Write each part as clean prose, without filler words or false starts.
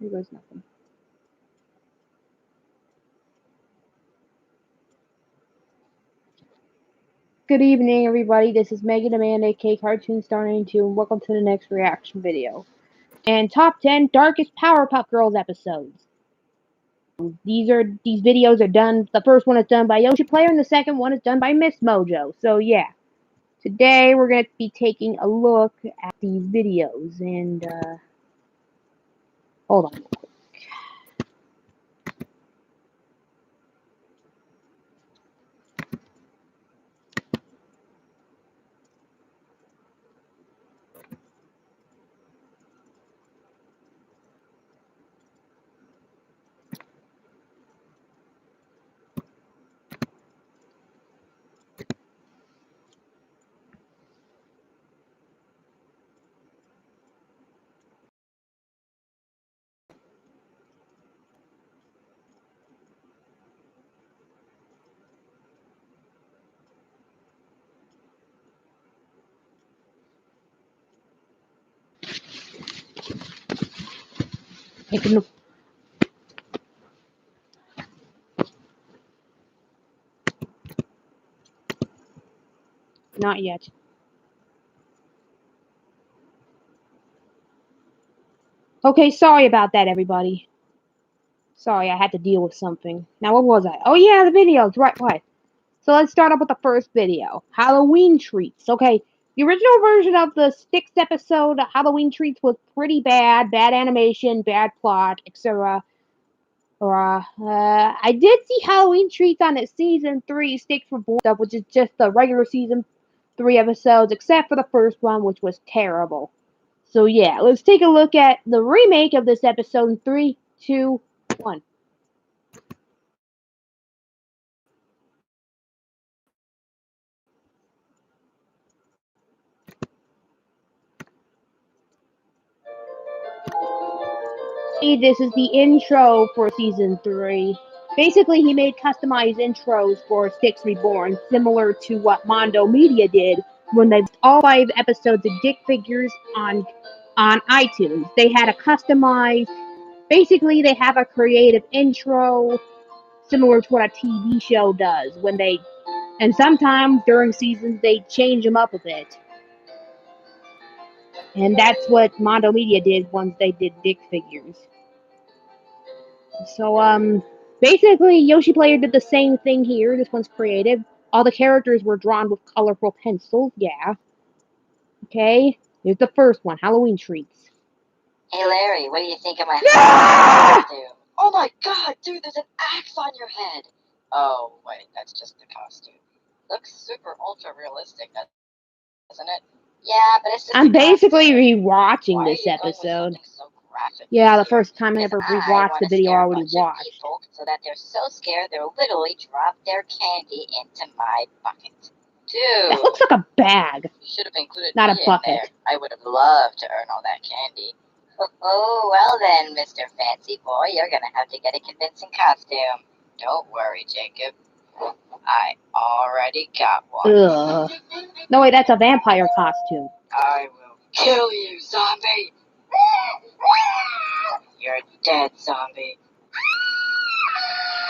Here goes nothing. Good evening, everybody. This is Megan Amanda, aka Cartoon Star 92, and welcome to the next reaction video. And top 10 darkest Powerpuff Girls episodes. These videos are done. The first one is done by Yoshi Player, and the second one is done by Miss Mojo. So yeah, today we're gonna be taking a look at these videos. And hold on. Taking the Not yet. Okay, sorry about that, everybody. Sorry, I had to deal with something. Now, what was I? Oh, yeah, the videos. Right. So let's start up with the first video. Halloween Treats. Okay, the original version of the Sticks episode, Halloween Treats, was pretty bad. Bad animation, bad plot, etc. I did see Halloween Treats on its Season 3 Sticks Reborn stuff, which is just the regular Season 3 episodes, except for the first one, which was terrible. So yeah, let's take a look at the remake of this episode in 3, 2, 1. This is the intro for Season 3. Basically, he made customized intros for Sticks Reborn, similar to what Mondo Media did when they released all 5 episodes of Dick Figures on iTunes. They had a customized, basically they have a creative intro, similar to what a TV show does and sometimes during seasons they change them up a bit. And that's what Mondo Media did once they did Dick Figures. So, basically, Yoshi Player did the same thing here. This one's creative. All the characters were drawn with colorful pencils, yeah. Okay, here's the first one, Halloween Treats. Hey Larry, what do you think of my costume? Oh my god, dude, there's an axe on your head! Oh, wait, that's just the costume. Looks super ultra realistic, doesn't it? Yeah, but it's just I'm basically rewatching this episode. So graphic yeah, the first time I ever rewatched the video I already watched. People so that they're so scared they'll literally drop their candy into my bucket. Dude, that looks like a bag. You should have included not me a bucket. In there. I would have loved to earn all that candy. Oh, well then, Mr. Fancy Boy, you're gonna have to get a convincing costume. Don't worry, Jacob. I already got one. Ugh. No, wait, that's a vampire costume. I will kill you, zombie! You're dead, zombie.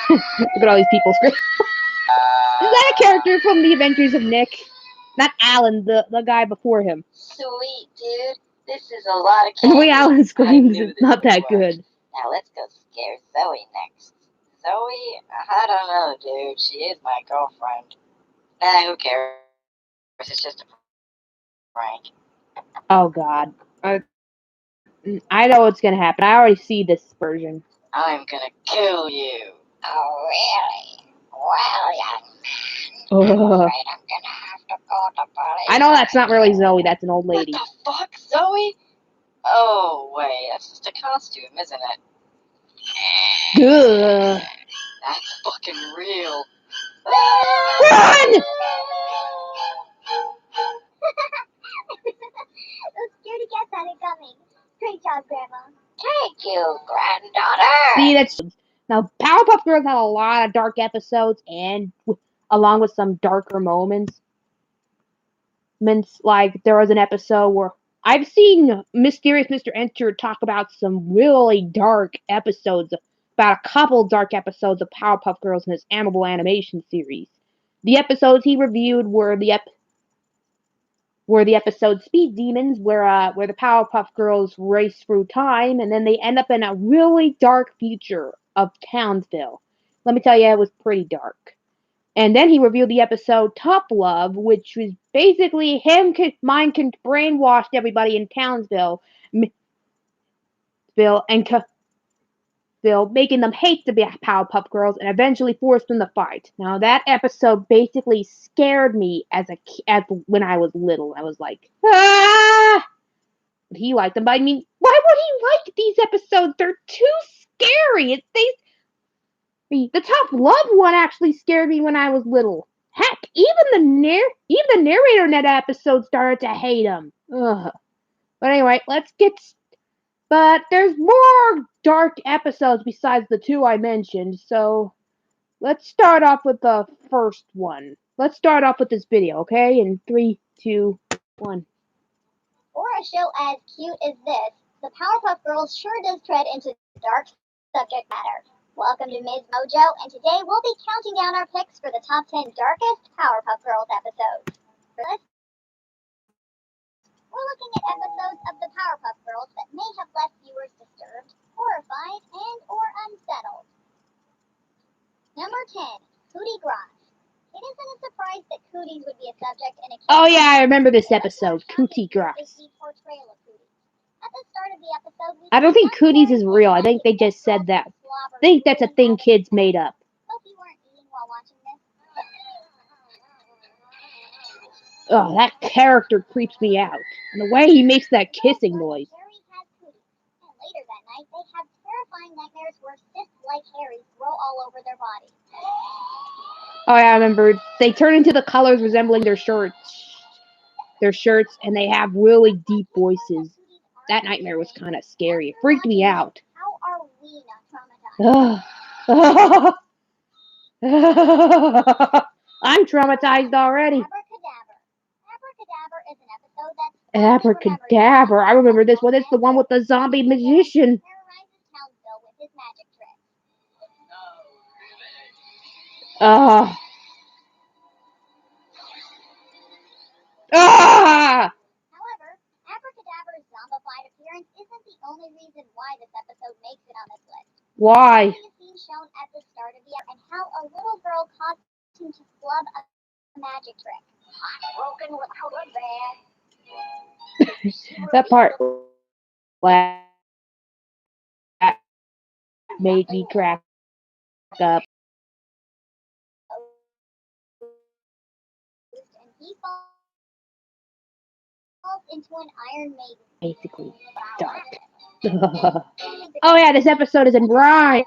Look at all these people screaming. Is that a character from The Adventures of Nick? Not Alan, the guy before him. Sweet, dude. This is a lot of candy. And the way Alan screams is not that good. Now let's go scare Zoe next. Zoe? I don't know, dude. She is my girlfriend. Who cares? It's just a prank. Oh, God. I know what's gonna happen. I already see this version. I'm gonna kill you. Oh, really? Well, young man. I'm afraid I'm gonna have to call the police. I know that's not really Zoe. That's an old lady. What the fuck, Zoe? Oh, wait. That's just a costume, isn't it? Ugh. That's fucking real. Run! Those scaredy cats had it coming. Great job, Grandma. Thank you, granddaughter. See, that's now Powerpuff Girls had a lot of dark episodes, and along with some darker moments. Like there was an episode where I've seen Mysterious Mr. Enter talk about some really dark episodes, about a couple dark episodes of Powerpuff Girls in his Animable Animation series. The episodes he reviewed were the episode Speed Demons, where the Powerpuff Girls race through time, and then they end up in a really dark future of Townsville. Let me tell you, it was pretty dark. And then he reviewed the episode Tough Love, which was basically him brainwashed everybody in Townsville, and making them hate the Powerpuff Girls, and eventually forced them to fight. Now that episode basically scared me as when I was little. I was like, ah! But he liked them. But I mean, why would he like these episodes? They're too scary. The Tough Love one actually scared me when I was little. Heck, even the narrator in that episode started to hate him. Ugh. But anyway, but there's more dark episodes besides the two I mentioned, so let's start off with the first one. Let's start off with this video, okay? In 3, 2, 1. For a show as cute as this, the Powerpuff Girls sure does tread into dark subject matter. Welcome to Ms. Mojo, and today we'll be counting down our picks for the top 10 darkest Powerpuff Girls episodes. First, we're looking at episodes of the Powerpuff Girls that may have left viewers disturbed, horrified, and or unsettled. Number 10, Cootie Grass. It isn't a surprise that cooties would be a subject in a kid's Oh yeah, I remember this show, episode, but Cootie Grass. the portrayal of cooties. At the start of the episode, we I don't see think cooties is real. I think they just said that. I think that's a thing kids made up. Hope you weren't eating while watching this. Oh, that character creeps me out. And the way he makes that kissing noise. Harry has cooties, and later that night they have terrifying nightmares where cysts like Harry's grow all over their body. Oh yeah, I remember. They turn into the colors resembling their shirts. And they have really deep voices. That nightmare was kind of scary. It freaked me out. How are we not traumatized? I'm traumatized already. Abracadabra is an episode that's Abracadabra. I remember this one. It's the one with the zombie magician. terrorizes Townsville with his magic tricks. Ah. However, Abracadabra's zombified appearance isn't the only reason why this episode makes it on this list. Why? The scene shown at the start of the episode and how a little girl caused him to flub a magic trick. Broken without a bed. That part made me crack up. And he falls into an Iron Maiden. Basically, dark. Oh yeah, this episode is in rhyme.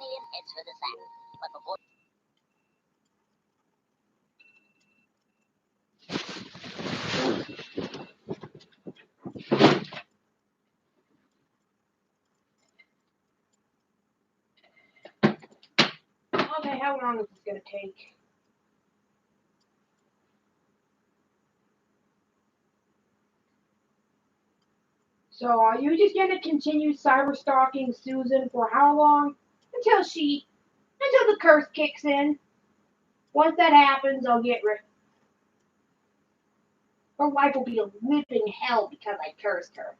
Okay, how long is this gonna take? So are you just gonna continue cyber stalking Susan for how long? Until the curse kicks in. Once that happens, I'll get rid. Her life will be a living hell because I cursed her.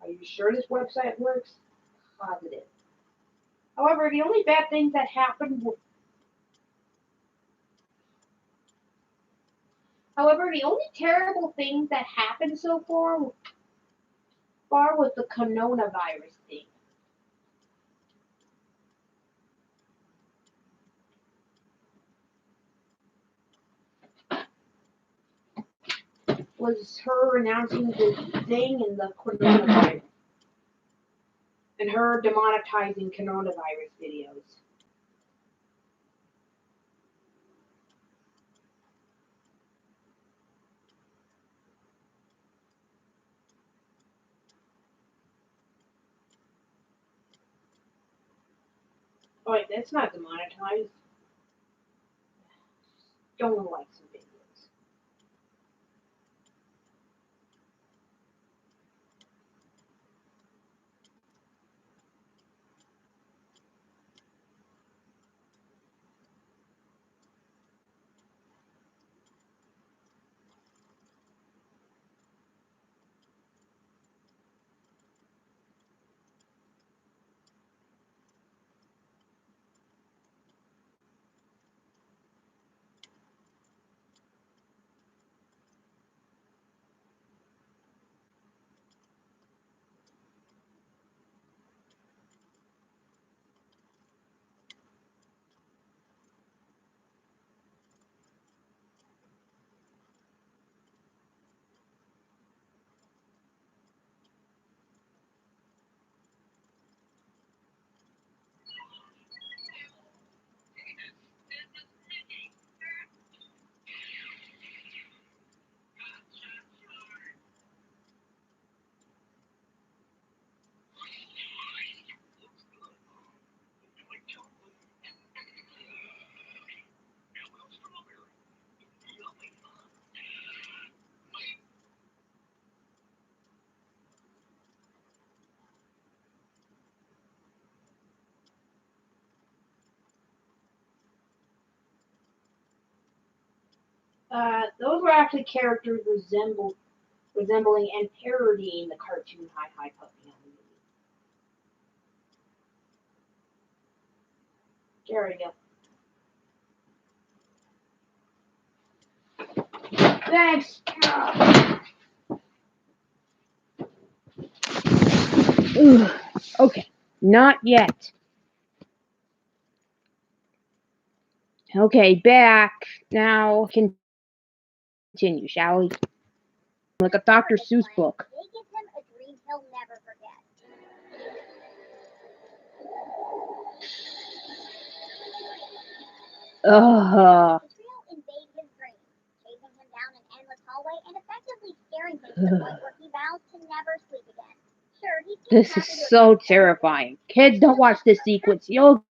Are you sure this website works? Positive. However, the only bad things that happened. However, the only terrible things that happened so far was the coronavirus thing. Was her announcing the thing and the coronavirus. And her demonetizing coronavirus videos. Oh wait, that's not demonetized. Don't like some videos. Those were actually characters resembling and parodying the cartoon Hi Hi Puppy. There we go. Thanks. Ugh. Okay, not yet. Okay, back. Now continue, shall we? Like a Dr. Seuss book. They give him a dream he'll never forget. Ugh. The trio invade his dream, chasing him down an endless hallway and effectively scaring him to the point where he vows to never sleep again. Sure, he seems This happy is to so escape terrifying. Kids, don't watch this sequence. You'll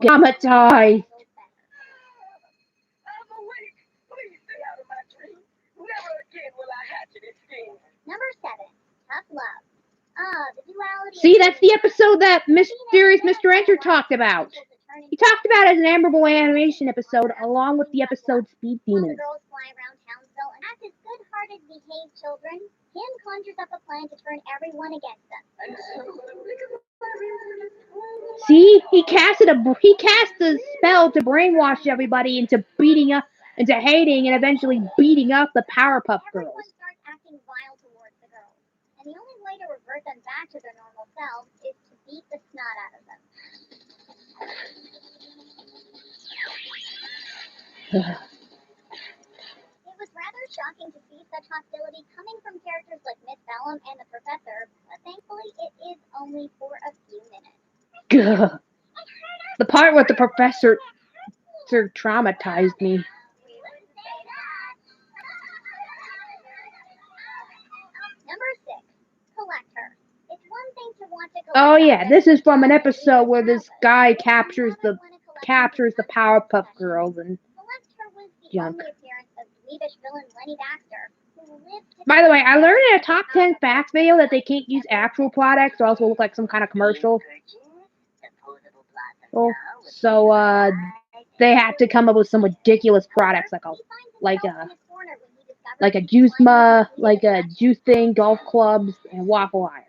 get traumatized. I'm awake. Please stay out of my dream. Never again will I hatch this scheme. Number 7, Tough Love. The duality. See, that's the episode that Mysterious Mr. Enter talked about. He talked about it as an Amberable animation episode, along with the episode Speed While the Demons. girls fly around Townsville and act as good-hearted, behaved children, Tim conjures up a plan to turn everyone against them. See, he cast a spell to brainwash everybody into hating and eventually beating up the Powerpuff Girls. Everyone starts acting vile towards the girls, and the only way to revert them back to their normal selves is to beat the snot out of them. It was rather shocking to see such hostility coming from characters like Miss Bellum and the Professor, but thankfully it is only for a few minutes. Gah. The part with the Professor traumatized me. Number 6, Collect Her. It's one thing to want to collect. Oh yeah, this is from an episode where this guy captures the Powerpuff Girls and Collect Her was the junk. only appearance of dweebish villain Lenny Baxter, who lived to By the way, I learned in a top 10 facts video that they can't use actual products or else it'll look like some kind of commercial. So they had to come up with some ridiculous products like a juice thing, golf clubs, and waffle iron.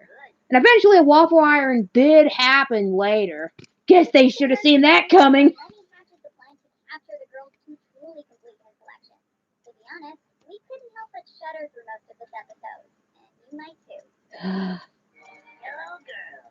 And eventually a waffle iron did happen later. Guess they should have seen that coming. Lenny hatches the plan to capture the girls to truly complete his collection. To be honest, we couldn't help but shudder through most of this episode, and you might too. Hello, girl.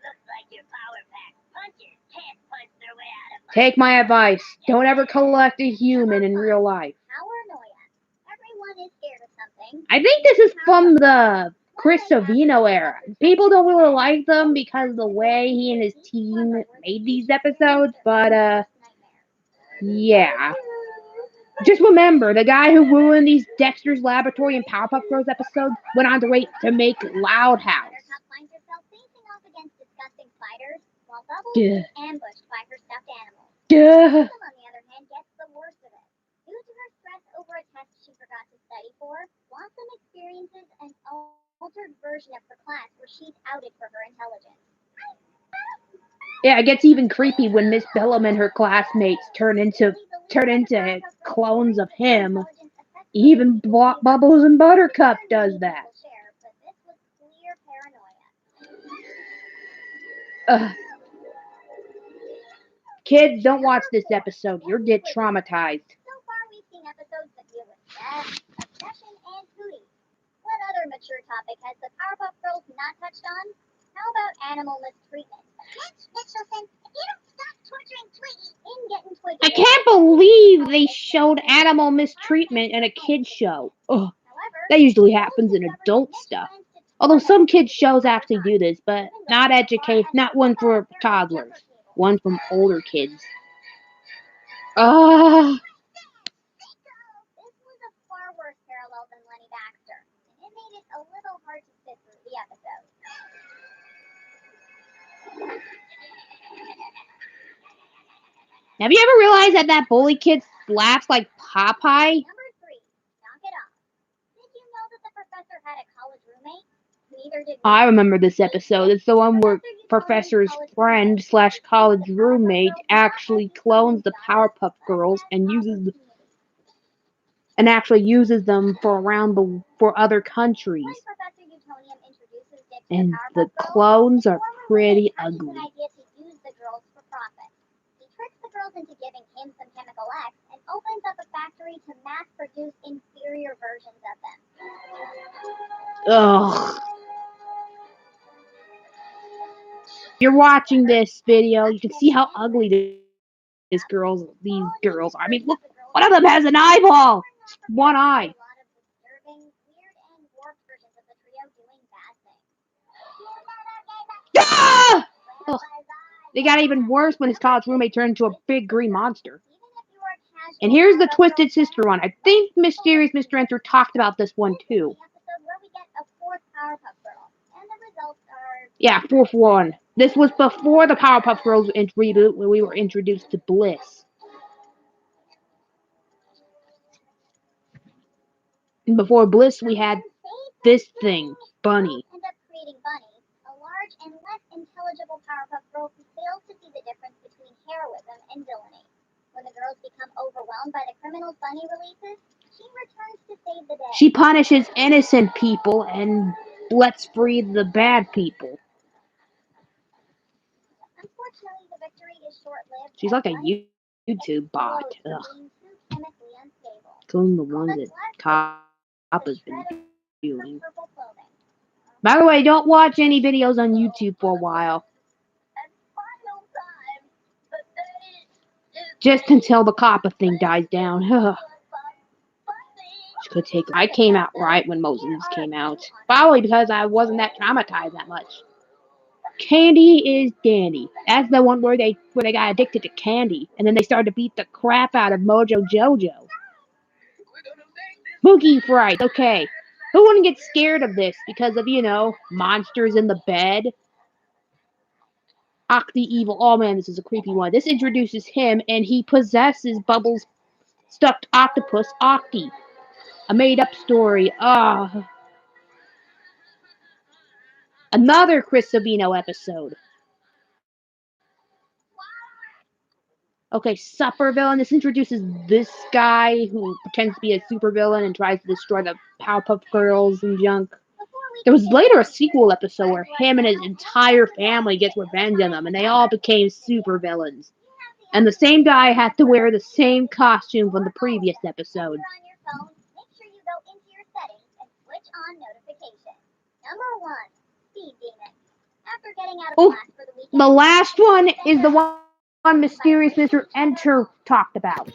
Looks like your power-pack punches can't punch their way out of my... Take my advice. Don't ever collect a human in real life. Paranoia. Everyone is scared of something. I think this is from the Chris Savino era. People don't really like them because of the way he and his team made these episodes, but yeah. Just remember, the guy who ruined these Dexter's Laboratory and Powerpuff Girls episodes went on to make Loud House. Buttercup finds herself facing off against disgusting spiders, while Bubbles Duh. is ambushed by her stuffed animals. Duh. Hazel, on the other hand, gets the worst of it. Due to her stress over a test she forgot to study for, Blossom experiences an altered version of her class where she's outed for her intelligence. Yeah, it gets even creepy when Miss Bellum and her classmates turn into clones of him. Even Bubbles and Buttercup does that. But this was clear paranoia. Kids, don't watch this episode. You'll get traumatized. So far, we've seen episodes that deal with death, obsession, and cooties. What other mature topic has the Powerpuff Girls not touched on? How about animal mistreatment? Mitchelson, if you don't stop torturing Twiggy, Twiggy. I can't believe they showed animal mistreatment in a kid's show. Ugh. That usually happens in adult stuff. Although some kids' shows actually do this, but not one for toddlers. One from older kids. This was a far worse parallel than Lenny Baxter, and it made it a little hard to sit through the episode. Have you ever realized that bully kid laughs like Popeye? Number 3, Knock It Off. Did you know that the professor had a college roommate? Neither did we. I remember this episode. It's the one where Professor's friend / college roommate actually clones the Powerpuff Girls and uses and actually uses them for other countries. And the clones are pretty ugly. Tricks the girls into giving him some chemical X and opens up a factory to mass produce inferior versions of them. Ugh. If you're watching this video, you can see how ugly these girls are. I mean, look, one of them has an eyeball. One eye. Ah! Ugh. They got even worse when his college roommate turned into a big green monster. And here's the Twisted Sister one. I think Mysterious Mr. Enter talked about this one too. Yeah, fourth one. This was before the Powerpuff Girls reboot when we were introduced to Bliss. And before Bliss, we had this thing, Bunny. A large and less intelligible Powerpuff Girl who fails to see the difference between heroism and villainy. When the girls become overwhelmed by the criminals Bunny releases, she returns to save the day. She punishes innocent people and lets free the bad people. Unfortunately, the victory is short-lived. She's like a YouTube bot. Ugh. Killing the ones that Top has been doing. By the way, don't watch any videos on YouTube for a while. Just until the Kappa thing dies down. Could take. I came out right when Moses came out. Probably because I wasn't that traumatized that much. Candy is Dandy. That's the one where they got addicted to candy, and then they started to beat the crap out of Mojo Jojo. Boogie Fright. Okay, who wouldn't get scared of this because of monsters in the bed? Octi Evil. Oh man, this is a creepy one. This introduces him, and he possesses Bubbles' stuffed octopus, Octi. A made-up story. Another Chris Sabino episode. Okay, supervillain. This introduces this guy who pretends to be a supervillain and tries to destroy the Powerpuff Girls and junk. There was later a sequel episode where him and his entire family gets revenge on them, and they all became supervillains. And the same guy had to wear the same costume from the previous episode. Oh, the last one is the one Mysterious Mr. Enter talked about.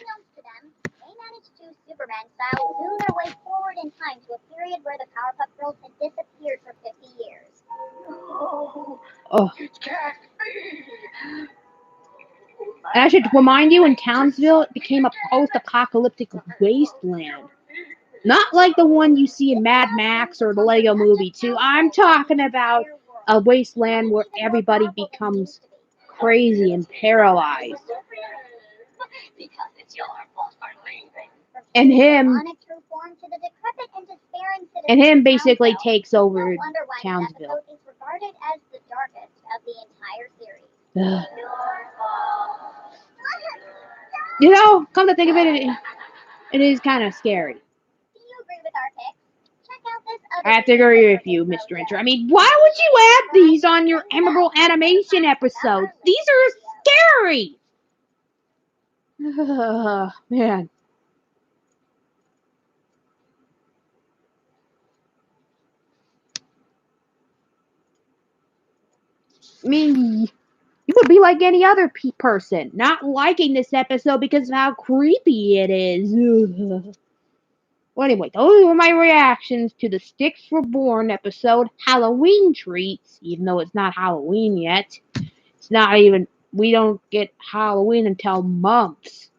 Superman style zoom their way forward in time to a period where the Powerpuff Girls had disappeared for 50 years. Oh. And I should remind you, in Townsville, it became a post-apocalyptic wasteland. Not like the one you see in Mad Max or the Lego Movie 2. I'm talking about a wasteland where everybody becomes crazy and paralyzed. And him basically takes over Townsville. Come to think of it, it is kind of scary. I have to agree with you, Mr. Enter. I mean, why would you add these on your Emerald Animation episodes? These are scary! Man. I mean, you would be like any other person, not liking this episode because of how creepy it is. Well, anyway, those were my reactions to the Sticks Reborn episode, Halloween Treats, even though it's not Halloween yet. It's not even, we don't get Halloween until months.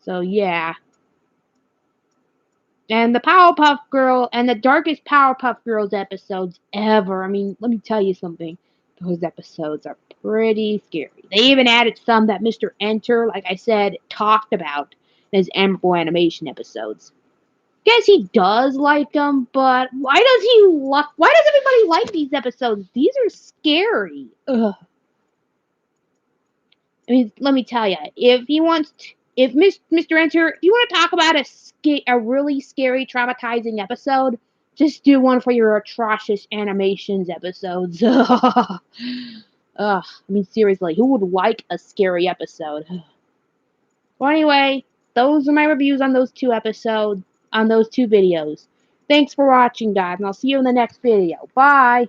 So, yeah. And the Powerpuff Girl, and the darkest Powerpuff Girls episodes ever. I mean, let me tell you something. Those episodes are pretty scary. They even added some that Mr. Enter, like I said, talked about in his Emerald Animation episodes. Guess he does like them, but why does everybody like these episodes? These are scary. Ugh. I mean, let me tell you, if he wants If Mr. Enter, if you want to talk about a really scary, traumatizing episode, just do one for your atrocious animations episodes. Ugh, I mean, seriously, who would like a scary episode? Well, anyway, those are my reviews on those two episodes, on those two videos. Thanks for watching, guys, and I'll see you in the next video. Bye!